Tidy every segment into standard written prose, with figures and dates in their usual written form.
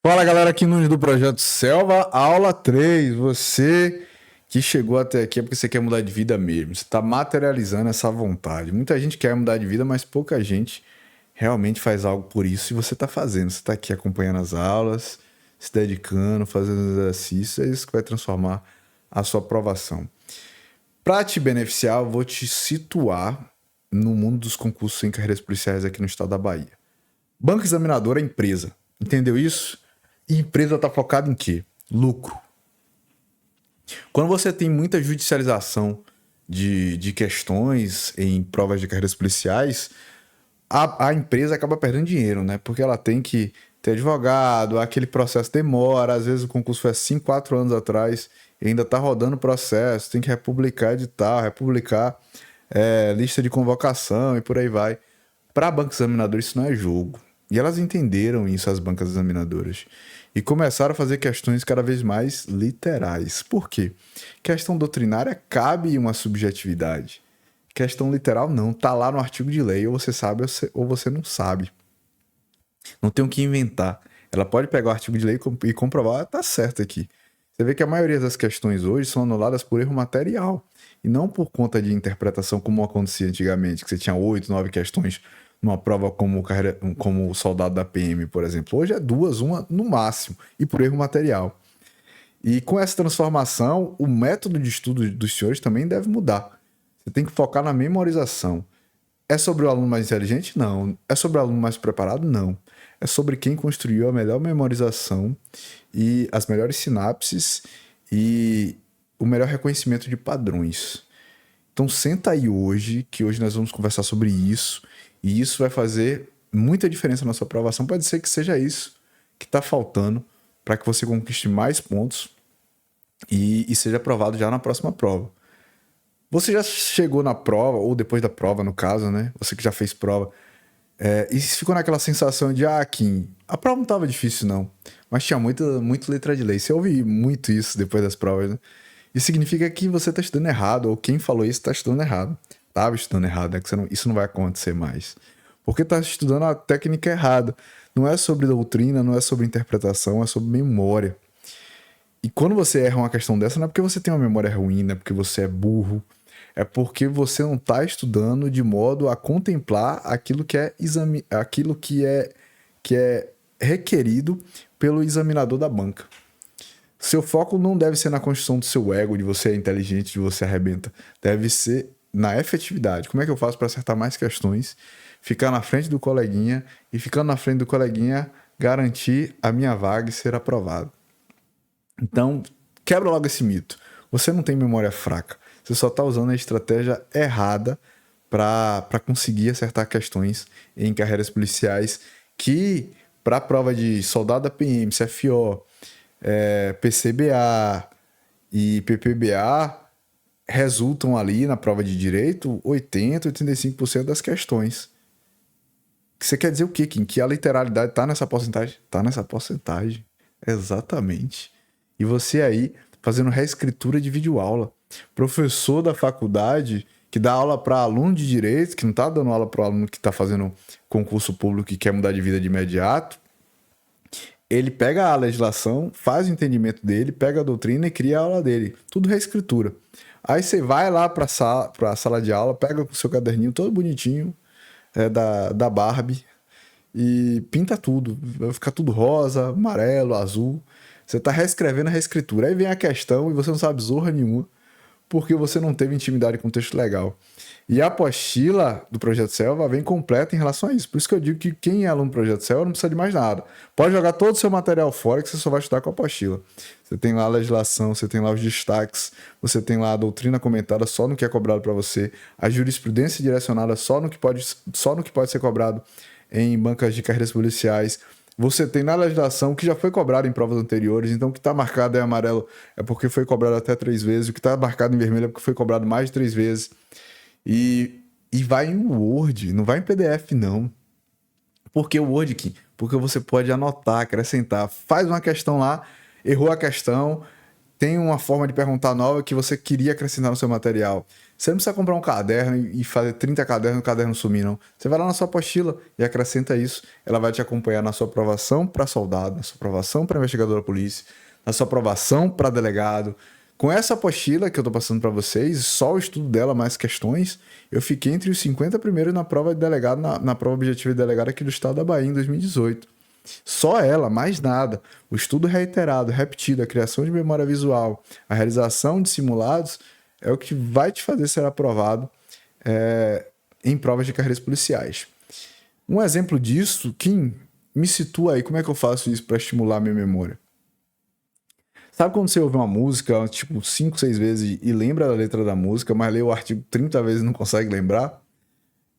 Fala galera aqui do Projeto Selva, aula 3. Você que chegou até aqui é porque você quer mudar de vida mesmo. Você está materializando essa vontade. Muita gente quer mudar de vida, mas pouca gente realmente faz algo por isso. E você está fazendo. Você está aqui acompanhando as aulas, se dedicando, fazendo os exercícios. É isso que vai transformar a sua aprovação. Para te beneficiar, eu vou te situar no mundo dos concursos em carreiras policiais aqui no estado da Bahia. Banco examinador é empresa. Entendeu isso? E empresa está focada em quê? Lucro. Quando você tem muita judicialização de questões em provas de carreiras policiais, a empresa acaba perdendo dinheiro, né? Porque ela tem que ter advogado, aquele processo demora, às vezes o concurso foi há 5, 4 anos atrás e ainda está rodando o processo, tem que republicar edital, republicar lista de convocação e por aí vai. Para banco examinador isso não é jogo. E elas entenderam isso, as bancas examinadoras. E começaram a fazer questões cada vez mais literais. Por quê? Questão doutrinária cabe uma subjetividade. Questão literal não. Tá lá no artigo de lei. Ou você sabe ou você não sabe. Não tem o que inventar. Ela pode pegar o artigo de lei e comprovar, tá certo aqui. Você vê que a maioria das questões hoje são anuladas por erro material. E não por conta de interpretação como acontecia antigamente, que você tinha 8, 9 questões numa prova como soldado da PM, por exemplo. Hoje é 2, uma no máximo, e por erro material. E com essa transformação, o método de estudo dos senhores também deve mudar. Você tem que focar na memorização. É sobre o aluno mais inteligente? Não. É sobre o aluno mais preparado? Não. É sobre quem construiu a melhor memorização e as melhores sinapses e o melhor reconhecimento de padrões. Então senta aí hoje, que hoje nós vamos conversar sobre isso, e isso vai fazer muita diferença na sua aprovação. Pode ser que seja isso que está faltando para que você conquiste mais pontos e seja aprovado já na próxima prova. Você já chegou na prova, ou depois da prova, no caso, né? Você que já fez prova, e ficou naquela sensação de, Kim, a prova não estava difícil, não. Mas tinha muito letra de lei. Você ouve muito isso depois das provas, né? Isso significa que você está estudando errado, ou quem falou isso está estudando errado. Estava estudando errado, né? Que isso não vai acontecer mais. Porque está estudando a técnica errada. Não é sobre doutrina, não é sobre interpretação, é sobre memória. E quando você erra uma questão dessa, não é porque você tem uma memória ruim, não é porque você é burro. É porque você não está estudando de modo a contemplar aquilo que é requerido pelo examinador da banca. Seu foco não deve ser na construção do seu ego, de você é inteligente, de você arrebenta. Deve ser na efetividade. Como é que eu faço para acertar mais questões, ficar na frente do coleguinha e, ficando na frente do coleguinha, garantir a minha vaga e ser aprovado? Então, quebra logo esse mito. Você não tem memória fraca. Você só está usando a estratégia errada para conseguir acertar questões em carreiras policiais que, para a prova de soldado da PM, CFO, PCBA e PPBA, resultam ali na prova de direito 80, 85% das questões. Você quer dizer o quê, Kim? Que a literalidade está nessa porcentagem? Está nessa porcentagem. Exatamente. E você aí fazendo reescritura de videoaula. Professor da faculdade que dá aula para aluno de direito, que não está dando aula para o aluno que está fazendo concurso público e quer mudar de vida de imediato, ele pega a legislação, faz o entendimento dele, pega a doutrina e cria a aula dele. Tudo reescritura. Aí você vai lá para a sala de aula, pega o seu caderninho todo bonitinho, da Barbie, e pinta tudo. Vai ficar tudo rosa, amarelo, azul. Você está reescrevendo a reescritura. Aí vem a questão e você não sabe zorra nenhuma, porque você não teve intimidade com o texto legal. E a apostila do Projeto Selva vem completa em relação a isso. Por isso que eu digo que quem é aluno do Projeto Selva não precisa de mais nada. Pode jogar todo o seu material fora que você só vai estudar com a apostila. Você tem lá a legislação, você tem lá os destaques, você tem lá a doutrina comentada só no que é cobrado para você, a jurisprudência direcionada só no que pode ser cobrado em bancas de carreiras policiais. Você tem na legislação que já foi cobrado em provas anteriores, então o que está marcado em amarelo é porque foi cobrado até 3 vezes, o que está marcado em vermelho é porque foi cobrado mais de 3 vezes. E vai em Word, não vai em PDF, não. Por que o Word, Kim? Porque você pode anotar, acrescentar. Faz uma questão lá, errou a questão, tem uma forma de perguntar nova que você queria acrescentar no seu material. Você não precisa comprar um caderno e fazer 30 cadernos e o caderno sumir, não. Você vai lá na sua apostila e acrescenta isso. Ela vai te acompanhar na sua aprovação para soldado, na sua aprovação para investigador da polícia, na sua aprovação para delegado. Com essa apostila que eu tô passando para vocês, só o estudo dela, mais questões, eu fiquei entre os 50 primeiros na prova de delegado, na prova objetiva de delegado aqui do estado da Bahia em 2018. Só ela, mais nada. O estudo reiterado, repetido, a criação de memória visual, a realização de simulados é o que vai te fazer ser aprovado em provas de carreiras policiais. Um exemplo disso, Kim, me situa aí, como é que eu faço isso para estimular a minha memória? Sabe quando você ouve uma música, tipo, 5, 6 vezes e lembra da letra da música, mas lê o artigo 30 vezes e não consegue lembrar?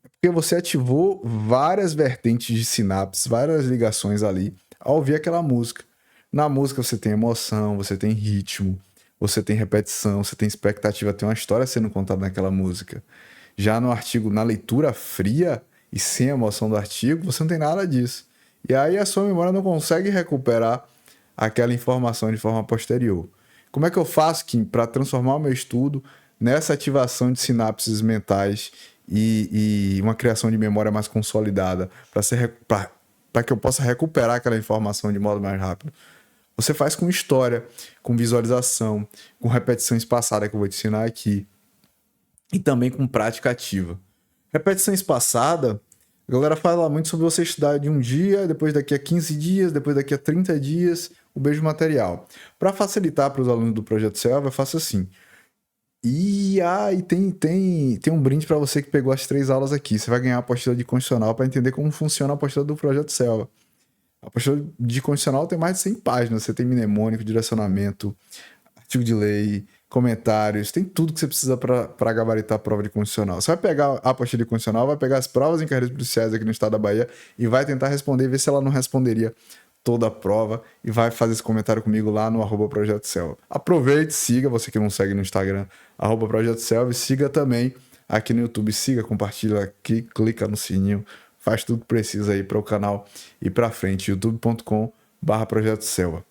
Porque você ativou várias vertentes de sinapses, várias ligações ali ao ouvir aquela música. Na música você tem emoção, você tem ritmo, você tem repetição, você tem expectativa, tem uma história sendo contada naquela música. Já no artigo, na leitura fria e sem emoção do artigo, você não tem nada disso. E aí a sua memória não consegue recuperar aquela informação de forma posterior. Como é que eu faço, Kim, para transformar o meu estudo nessa ativação de sinapses mentais e uma criação de memória mais consolidada para que eu possa recuperar aquela informação de modo mais rápido? Você faz com história, com visualização, com repetição espaçada que eu vou te ensinar aqui e também com prática ativa. Repetição espaçada, a galera fala muito sobre você estudar de um dia, depois daqui a 15 dias, depois daqui a 30 dias, o mesmo material. Para facilitar para os alunos do Projeto Selva, eu faço assim. E tem um brinde para você que pegou as 3 aulas aqui. Você vai ganhar a apostila de constitucional para entender como funciona a apostila do Projeto Selva. A apostila de constitucional tem mais de 100 páginas. Você tem mnemônico, direcionamento, artigo de lei, comentários, tem tudo que você precisa para gabaritar a prova de constitucional. Você vai pegar a apostila de constitucional, vai pegar as provas em carreiras policiais aqui no estado da Bahia e vai tentar responder e ver se ela não responderia toda a prova e vai fazer esse comentário comigo lá no @Projeto Selva. Aproveite, siga, você que não segue no Instagram, @Projeto Selva, e siga também aqui no YouTube, siga, compartilha aqui, clica no sininho, faz tudo que precisa aí para o canal ir para frente, youtube.com/Projeto Selva.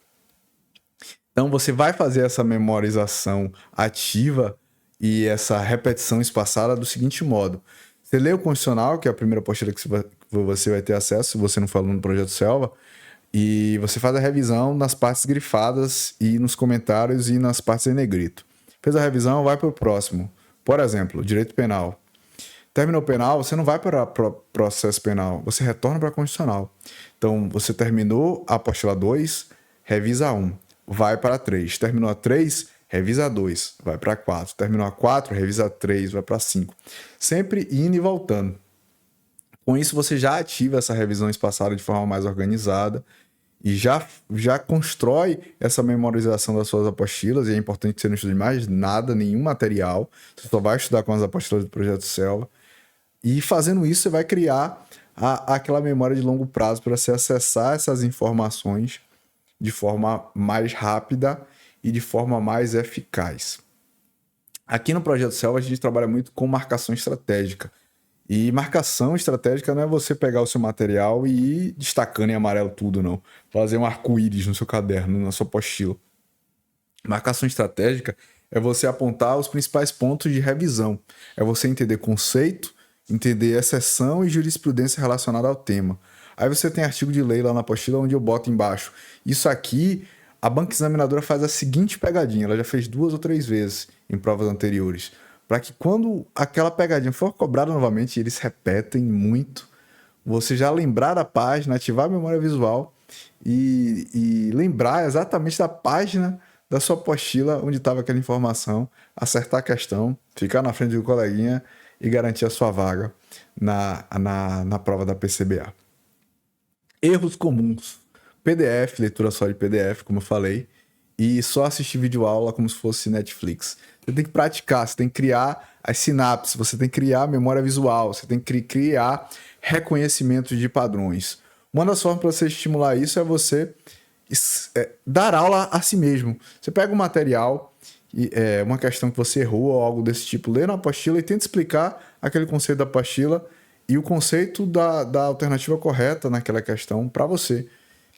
Então você vai fazer essa memorização ativa e essa repetição espaçada do seguinte modo. Você lê o constitucional, que é a primeira apostila que você vai ter acesso, se você não for aluno do Projeto Selva, e você faz a revisão nas partes grifadas e nos comentários e nas partes em negrito. Fez a revisão, vai para o próximo. Por exemplo, direito penal. Terminou o penal, você não vai para processo penal, você retorna para constitucional. Então, você terminou a apostila 2, revisa 1, vai para 3. Terminou a 3, revisa 2, vai para 4. Terminou a 4, revisa 3, vai para 5. Sempre indo e voltando. Com isso, você já ativa essa revisão espaçada de forma mais organizada e já constrói essa memorização das suas apostilas. E é importante que você não estude mais nada, nenhum material. Você só vai estudar com as apostilas do Projeto Selva. E fazendo isso, você vai criar aquela memória de longo prazo para você acessar essas informações de forma mais rápida e de forma mais eficaz. Aqui no Projeto Selva, a gente trabalha muito com marcação estratégica. E marcação estratégica não é você pegar o seu material e ir destacando em amarelo tudo, não. Fazer um arco-íris no seu caderno, na sua apostila. Marcação estratégica é você apontar os principais pontos de revisão. É você entender conceito, entender exceção e jurisprudência relacionada ao tema. Aí você tem artigo de lei lá na apostila onde eu boto embaixo. Isso aqui, a banca examinadora faz a seguinte pegadinha. Ela já fez 2 ou 3 vezes em provas anteriores. Para que quando aquela pegadinha for cobrada novamente, eles repetem muito, você já lembrar da página, ativar a memória visual e lembrar exatamente da página da sua apostila onde estava aquela informação, acertar a questão, ficar na frente do coleguinha e garantir a sua vaga na prova da PCBA. Erros comuns. PDF, leitura só de PDF, como eu falei, e só assistir videoaula como se fosse Netflix. Você tem que praticar, você tem que criar as sinapses, você tem que criar memória visual, você tem que criar reconhecimento de padrões. Uma das formas para você estimular isso é você dar aula a si mesmo. Você pega um material, uma questão que você errou ou algo desse tipo, lê na apostila e tenta explicar aquele conceito da apostila e o conceito da alternativa correta naquela questão para você.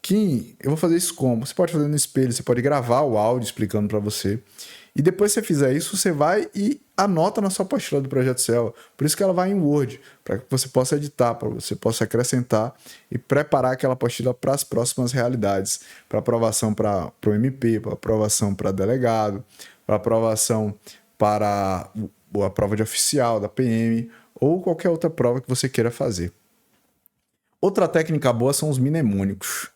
Kim, eu vou fazer isso como? Você pode fazer no espelho, você pode gravar o áudio explicando para você. E depois que você fizer isso, você vai e anota na sua apostila do Projeto Selva. Por isso que ela vai em Word, para que você possa editar, para que você possa acrescentar e preparar aquela apostila para as próximas realidades, para aprovação para o MP, para aprovação para delegado, para aprovação para a prova de oficial da PM ou qualquer outra prova que você queira fazer. Outra técnica boa são os mnemônicos.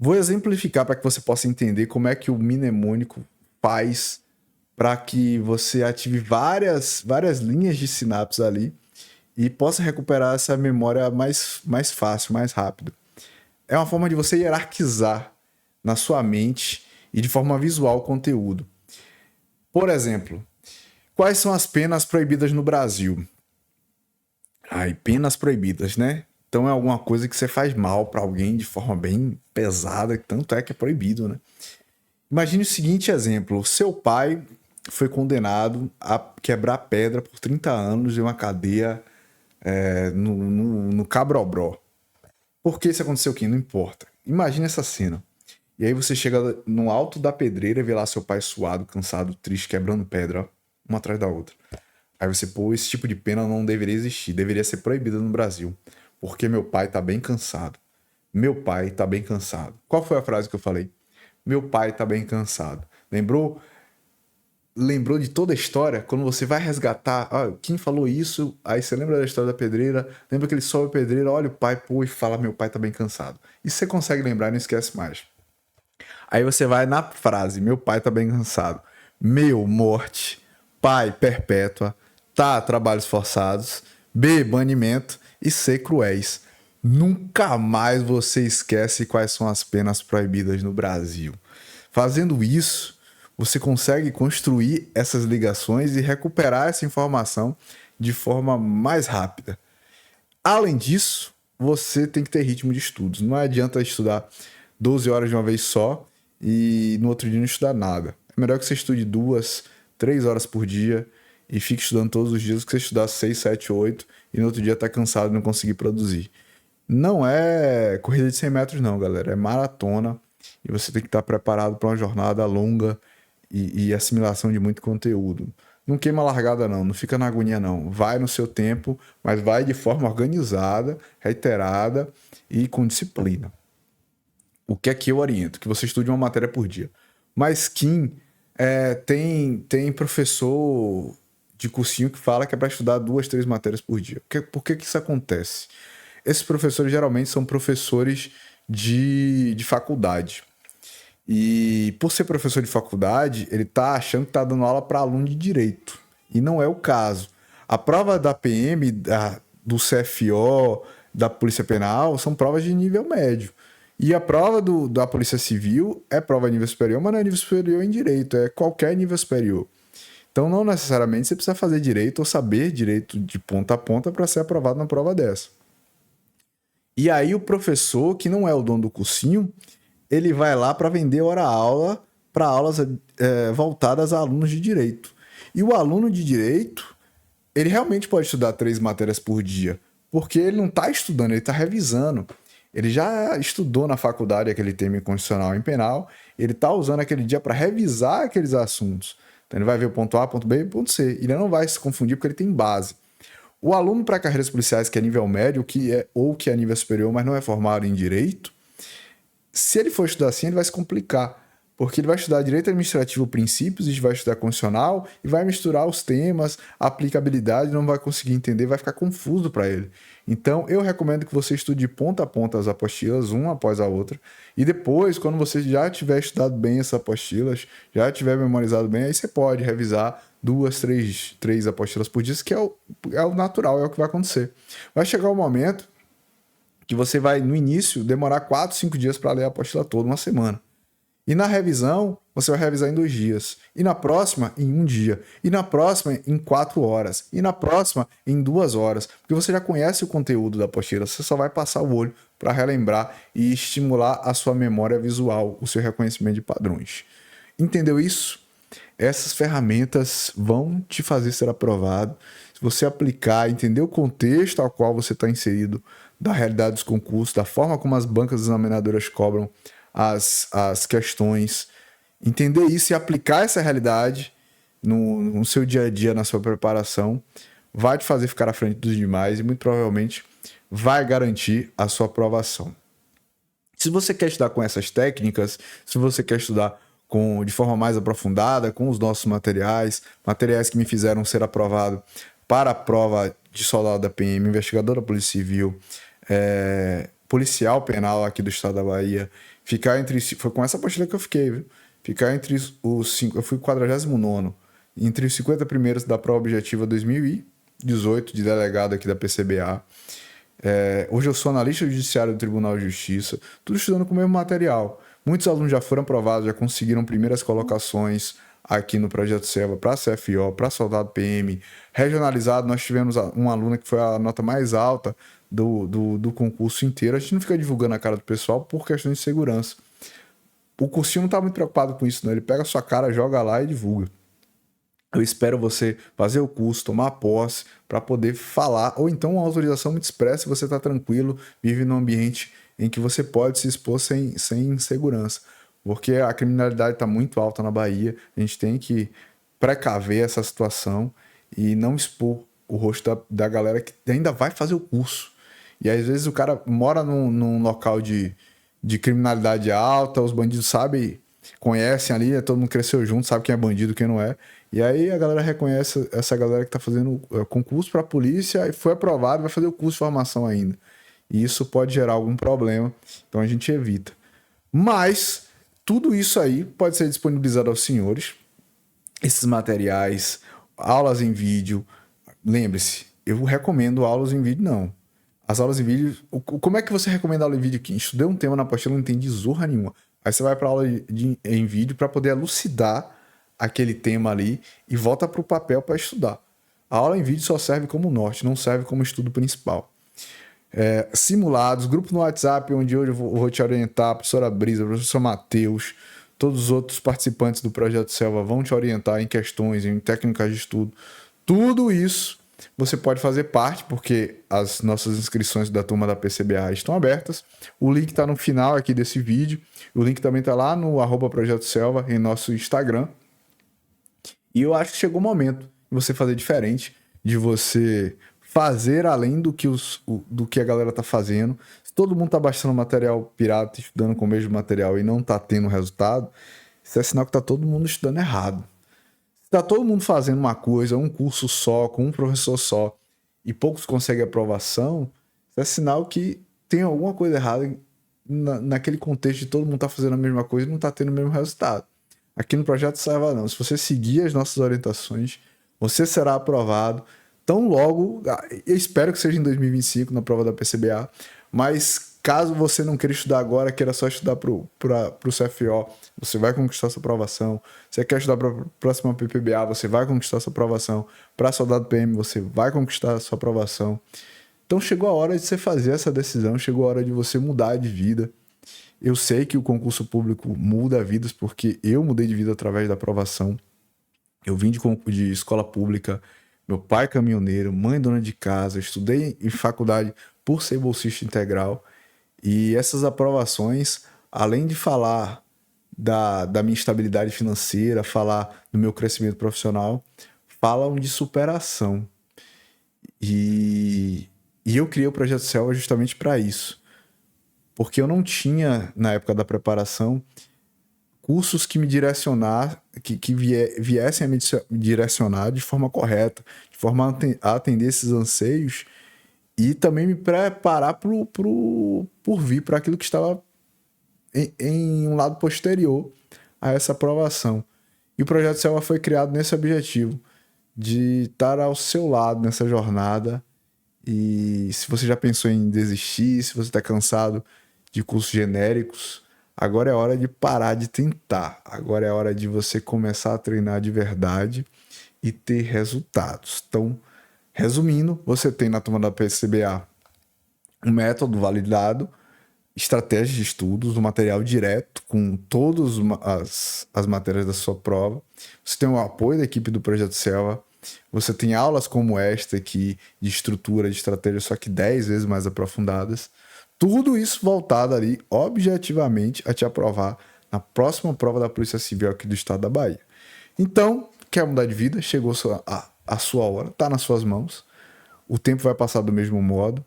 Vou exemplificar para que você possa entender como é que o mnemônico faz para que você ative várias linhas de sinapses ali e possa recuperar essa memória mais fácil, mais rápido. É uma forma de você hierarquizar na sua mente e de forma visual o conteúdo. Por exemplo, quais são as penas proibidas no Brasil? Penas proibidas, né? Então é alguma coisa que você faz mal para alguém de forma bem pesada, tanto é que é proibido, né? Imagine o seguinte exemplo: seu pai foi condenado a quebrar pedra por 30 anos em uma cadeia no Cabrobró. Por que isso aconteceu aqui? Não importa. Imagine essa cena. E aí você chega no alto da pedreira e vê lá seu pai suado, cansado, triste, quebrando pedra, ó, uma atrás da outra. Aí você, esse tipo de pena não deveria existir, deveria ser proibida no Brasil. Porque meu pai tá bem cansado. Meu pai tá bem cansado. Qual foi a frase que eu falei? Meu pai tá bem cansado. Lembrou de toda a história? Quando você vai resgatar, quem falou isso? Aí você lembra da história da pedreira, lembra que ele sobe a pedreira, olha o pai, e fala, meu pai tá bem cansado. Isso você consegue lembrar e não esquece mais. Aí você vai na frase, meu pai tá bem cansado. Meu, morte. Pai, perpétua. Tá, trabalhos forçados. B, banimento. E C, cruéis. Nunca mais você esquece quais são as penas proibidas no Brasil. Fazendo isso, você consegue construir essas ligações e recuperar essa informação de forma mais rápida. Além disso, você tem que ter ritmo de estudos. Não adianta estudar 12 horas de uma vez só e no outro dia não estudar nada. É melhor que você estude 2, 3 horas por dia e fique estudando todos os dias, que você estudar 6, 7, 8 e no outro dia tá cansado e não conseguir produzir. Não é corrida de 100 metros não, galera. É maratona e você tem que estar preparado para uma jornada longa e assimilação de muito conteúdo. Não queima largada não fica na agonia não. Vai no seu tempo, mas vai de forma organizada, reiterada e com disciplina. O que é que eu oriento? Que você estude uma matéria por dia. Mas Kim, tem professor de cursinho que fala que é para estudar 2, 3 matérias por dia. Por que isso acontece? Esses professores geralmente são professores de faculdade. E por ser professor de faculdade, ele tá achando que tá dando aula para aluno de direito. E não é o caso. A prova da PM, do CFO, da Polícia Penal, são provas de nível médio. E a prova da Polícia Civil é prova de nível superior, mas não é nível superior em direito, é qualquer nível superior. Então não necessariamente você precisa fazer direito ou saber direito de ponta a ponta para ser aprovado na prova dessa. E aí o professor, que não é o dono do cursinho, ele vai lá para vender hora-aula para aulas voltadas a alunos de direito. E o aluno de direito, ele realmente pode estudar 3 matérias por dia, porque ele não está estudando, ele está revisando. Ele já estudou na faculdade aquele tema em constitucional e em penal, ele está usando aquele dia para revisar aqueles assuntos. Então ele vai ver o ponto A, ponto B e ponto C. Ele não vai se confundir porque ele tem base. O aluno para carreiras policiais que é nível médio ou que é nível superior, mas não é formado em direito, se ele for estudar assim, ele vai se complicar. Porque ele vai estudar direito administrativo princípios, e vai estudar constitucional e vai misturar os temas, a aplicabilidade, não vai conseguir entender, vai ficar confuso para ele. Então, eu recomendo que você estude de ponta a ponta as apostilas, uma após a outra. E depois, quando você já tiver estudado bem essas apostilas, já tiver memorizado bem, aí você pode revisar 2, 3 apostilas por dia, que é o natural, é o que vai acontecer. Vai chegar um momento que você vai, no início, demorar 4, 5 dias para ler a apostila toda, uma semana. E na revisão, você vai revisar em 2 dias. E na próxima, em 1 dia. E na próxima, em 4 horas. E na próxima, em 2 horas. Porque você já conhece o conteúdo da apostila, você só vai passar o olho para relembrar e estimular a sua memória visual, o seu reconhecimento de padrões. Entendeu isso? Essas ferramentas vão te fazer ser aprovado. Se você aplicar, entender o contexto ao qual você está inserido da realidade dos concursos, da forma como as bancas examinadoras cobram as questões. Entender isso e aplicar essa realidade no seu dia a dia, na sua preparação, vai te fazer ficar à frente dos demais e muito provavelmente vai garantir a sua aprovação. Se você quer estudar com essas técnicas, se você quer estudar de forma mais aprofundada, com os nossos materiais que me fizeram ser aprovado para a prova de soldado da PM, investigador da Polícia Civil, policial penal aqui do estado da Bahia, foi com essa apostila que eu fiquei, viu? Ficar entre os 5, eu fui 49º, entre os 50 primeiros da prova objetiva 2018 de delegado aqui da PCBA. Hoje eu sou analista judiciário do Tribunal de Justiça, tudo estudando com o mesmo material. Muitos alunos já foram aprovados, já conseguiram primeiras colocações aqui no Projeto Selva para CFO, para soldado PM. Regionalizado, nós tivemos uma aluna que foi a nota mais alta do concurso inteiro. A gente não fica divulgando a cara do pessoal por questões de segurança. O cursinho não está muito preocupado com isso, não. Ele pega a sua cara, joga lá e divulga. Eu espero você fazer o curso, tomar posse, para poder falar, ou então uma autorização muito expressa, você está tranquilo, vive num ambiente em que você pode se expor sem segurança. Porque a criminalidade está muito alta na Bahia, a gente tem que precaver essa situação e não expor o rosto da galera que ainda vai fazer o curso. E às vezes o cara mora num local de criminalidade alta, os bandidos sabem, conhecem ali, todo mundo cresceu junto, sabe quem é bandido, quem não é. E aí a galera reconhece essa galera que está fazendo concurso para a polícia e foi aprovado, vai fazer o curso de formação ainda. E isso pode gerar algum problema, então a gente evita. Mas tudo isso aí pode ser disponibilizado aos senhores, esses materiais, aulas em vídeo. Lembre-se, eu recomendo aulas em vídeo, não. As aulas em vídeo... Como é que você recomenda aula em vídeo aqui? Estudei um tema na apostila, não entendi zorra nenhuma. Aí você vai para aula em vídeo para poder elucidar aquele tema ali e volta para o papel para estudar. A aula em vídeo só serve como norte, não serve como estudo principal. Simulados, grupo no WhatsApp, onde hoje eu vou te orientar, a professora Brisa, o professor Matheus, todos os outros participantes do Projeto Selva vão te orientar em questões, em técnicas de estudo. Tudo isso você pode fazer parte, porque as nossas inscrições da turma da PCBA estão abertas. O link está no final aqui desse vídeo. O link também está lá no @Projeto Selva, em nosso Instagram. E eu acho que chegou o momento de você fazer diferente, de você fazer além do que a galera tá fazendo. Se todo mundo tá baixando material pirata, estudando com o mesmo material e não tá tendo resultado, isso é sinal que tá todo mundo estudando errado. Se tá todo mundo fazendo uma coisa, um curso só, com um professor só, e poucos conseguem aprovação, isso é sinal que tem alguma coisa errada naquele contexto de todo mundo tá fazendo a mesma coisa e não tá tendo o mesmo resultado. Aqui no Projeto Selva não. Se você seguir as nossas orientações, você será aprovado. Tão logo, eu espero que seja em 2025, na prova da PCBA, mas caso você não queira estudar agora, queira só estudar para o CFO, você vai conquistar sua aprovação. Você quer estudar para a próxima PPBA, você vai conquistar sua aprovação. Para soldado PM, você vai conquistar a sua aprovação. Então chegou a hora de você fazer essa decisão, chegou a hora de você mudar de vida. Eu sei que o concurso público muda vidas, porque eu mudei de vida através da aprovação. Eu vim de escola pública, meu pai caminhoneiro, mãe dona de casa, estudei em faculdade por ser bolsista integral. E essas aprovações, além de falar da minha estabilidade financeira, falar do meu crescimento profissional, falam de superação. E eu criei o Projeto Selva justamente para isso. Porque eu não tinha, na época da preparação, cursos que me direcionar, que viessem a me direcionar de forma correta, de forma a atender esses anseios e também me preparar por vir para aquilo que estava em um lado posterior a essa aprovação. E o Projeto Selva foi criado nesse objetivo, de estar ao seu lado nessa jornada. E se você já pensou em desistir, se você está cansado de cursos genéricos, agora é hora de parar de tentar. Agora é hora de você começar a treinar de verdade e ter resultados. Então, resumindo, você tem na turma da PCBA um método validado, estratégias de estudos, um material direto com todas as matérias da sua prova. Você tem o apoio da equipe do Projeto Selva, Você tem aulas como esta aqui, de estrutura, de estratégia, só que 10 vezes mais aprofundadas. Tudo isso voltado ali, objetivamente, a te aprovar na próxima prova da Polícia Civil aqui do estado da Bahia. Então, quer mudar de vida? Chegou a sua hora, tá nas suas mãos. O tempo vai passar do mesmo modo.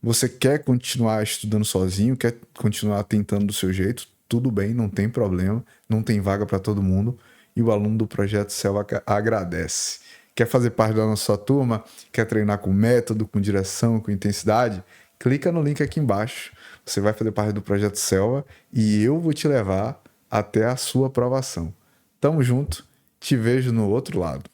Você quer continuar estudando sozinho, quer continuar tentando do seu jeito? Tudo bem, não tem problema, não tem vaga para todo mundo. E o aluno do Projeto Selva agradece. Quer fazer parte da nossa turma? Quer treinar com método, com direção, com intensidade? Clica no link aqui embaixo. Você vai fazer parte do Projeto Selva e eu vou te levar até a sua aprovação. Tamo junto, te vejo no outro lado.